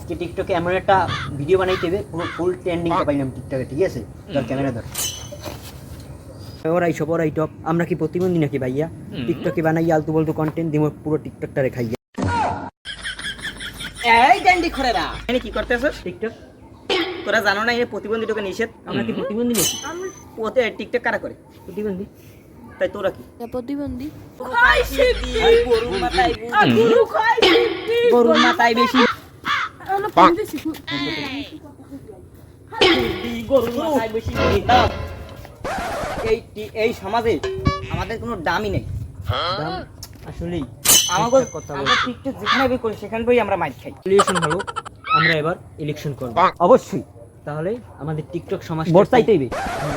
আজকে টিকটকে এমন একটা ভিডিও বানাইতে হবে পুরো ফুল ট্রেন্ডিং পাইলাম টিকটকে, ঠিক আছে? ধর ক্যামেরা ধর। ওরাই সব ওরাই টপ, আমরা কি প্রতিবন্ধী নাকি ভাইয়া? টিকটকে বানাই আলতু বলতু কন্টেন্ট দিব, পুরো টিকটকটারে খাইয়া। এই ড্যান্ডি খোরেরা এনে কি করতেছস? টিকটক তোরা জানো না এই প্রতিবন্ধী তোকে নিষেধ? আমরা কি প্রতিবন্ধী নাকি? ওতে টিকটক কারা করে? প্রতিবন্ধী। তাই তোরা কি প্রতিবন্ধী? গরুর মাথায় গরুর মাথায় বেশি গরুর মাথায় বেশি দাম। এই সমাজে আমাদের কোনো দামই নেই। দাম আসলেই আমাদের কথা আমরা টিকটক যেখানে বের করি সেখানে বই আমরা মাইর খাই। ইলেকশন হলো, আমরা এবার ইলেকশন করব অবশ্যই তাহলে আমাদের টিকটক সমাজ ভোট চাইতেই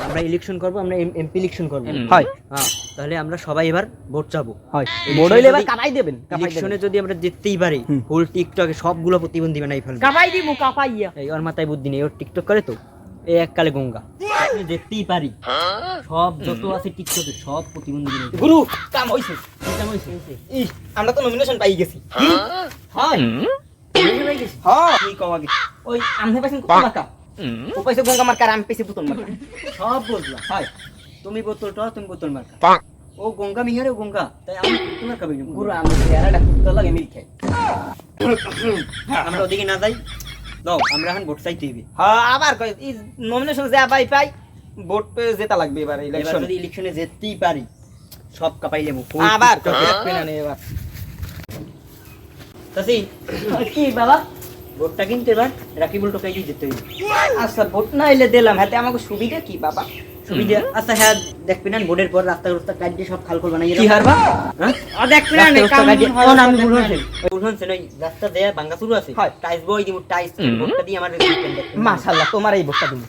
আমরা ইলেকশন করব, আমরা এমপি ইলেকশন করব। হয় হ্যাঁ, তাহলে আমরা সবাই এবার ভোট চাবো। হয় Election বড় হইলে এবার যদি- কাপাই দেবেন ইলেকশনে যদি আমরা জিততেই পারি, ফুল টিকটকে সবগুলো প্রতিবন্ধী বানাই ফেলবো। কাপাই দিমু কাপাইয়া এই ওর মাথায় বুদ্ধি নেই, ওর টিকটক করে তো এই এককালে গঙ্গা। আপনি দেখতেই পারি সব যত আছে টিকটকে সব প্রতিবন্ধী বানাই ফেলবো। গুরু কাম হইছে। কেমন হয়েছে? ইস আমরা তো নমিনেশন পাই গেছি। হয় হ্যাঁ কি কও আগে ওই আমনে পাইছেন কত মার্কা? ও পাইছে গঙ্গা মার্কা, আমি পাইছি পুতুল মার্কা। সব বুঝলাম। হয় তুমি বোতলটা, তুমি বোতল মার্কা। ও গঙ্গা মিহারে ও গঙ্গা, তাই আমি তোমার খাবি গুরু আমি চেহারাটা কুত্তা লাগে মিল খাই। আমরা ওদিকে না যাই, দাও আমরা এখন ভোট চাইতে হবে। হ্যাঁ আবার কই ই নমিনেশন যা পাই ভোট পেয়ে জেতা লাগবে এবার এবার ইলেকশন। যদি ইলেকশনে জিততেই পারি সব কাপাই লেবো। আবার কই দেখবে না এবার। তাসি কি বাবা? ভোটটা কিন্তু এবার রাকিবুল টোকাই জিততে হবে। আচ্ছা ভোট না এলে দিলাম, হাতে আমাকে সুবিধা কি বাবা? সুবিধা আচ্ছা হ্যাঁ, দেখবি না ভোটের পর রাস্তা রাস্তা কাটে সব খালখোল বানাই কি হারবা? হ্যাঁ আ দেখবে না রাস্তা কাম কাটে হয় কোন না, আমি দেখবে ভুল না। হচ্ছে ভুল হচ্ছে ওই রাস্তা দেয়া ভাঙা শুরু আছে। হয়। টাইস বই দিব, টাইস ভোটটা দিয়ে আমার মাশাআল্লাহ তোমার এই ভোটটা দিমু।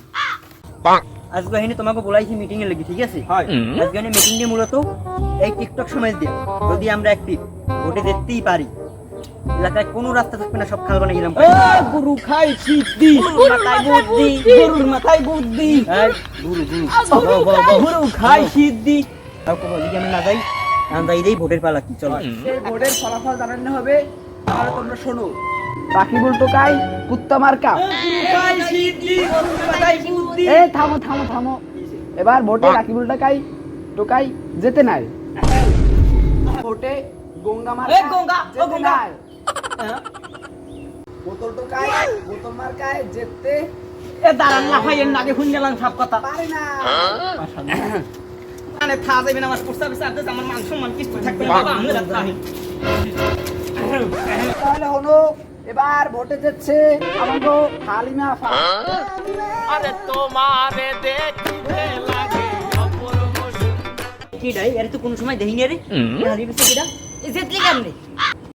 আজকে এখানে তোমাকে বলাইছি মিটিং এর লাগি, ঠিক আছে? হয় আজকে এখানে মিটিং দিয়ে মূলত এই টিকটক সমাজ দিয়ে যদি আমরা একটি ভোটে জিততেই পারি, এলাকায় কোনো রাস্তা থাকবে না, সব খাল বানাই গেলাম। গুরু খাই সিদ্ধি, গরুর মাথায় বুদ্ধি। গরুর মাথায় বুদ্ধি, গুরু গুরু গুরু খাই সিদ্ধি। তাও কবো যদি আমি না যাই, আমি যাই দেই ভোটের পালা কি চলো। এই ভোটের ফলাফল জানানো হবে, তাহলে তোমরা শোনো। রাকিবুল টোকাই কুত্তা মার্কা। খাই সিদ্ধি, গরুর মাথায় বুদ্ধি। এই থামো থামো থামো, এবার ভোটে রাকিবুল টোকাই যেতে নাই। ভোটে গঙ্গা এই গঙ্গা, ও যেতে গঙ্গা। নাই। বোতল মার্কায় যেতে এ দাঁড়ান না ভাই, এর নাকে শুন গেলাম সব কথা। পারে না। মানে থা যাবে না আমার প্রস্তাবে সাথে আমার মান সম্মান কিছু থাকবে না বাবা, আমি রাখতাম। তাহলে হলো এবার ভোটে যাচ্ছে আমাকে হালিমা আফা। আরে তোমারে দেখতে লাগে অপূর্ব কি ডাই এর তো কোনো সময় দেখিনি রে। হারিয়ে গেছে কিরা? ইজ্জত কি কেমনে?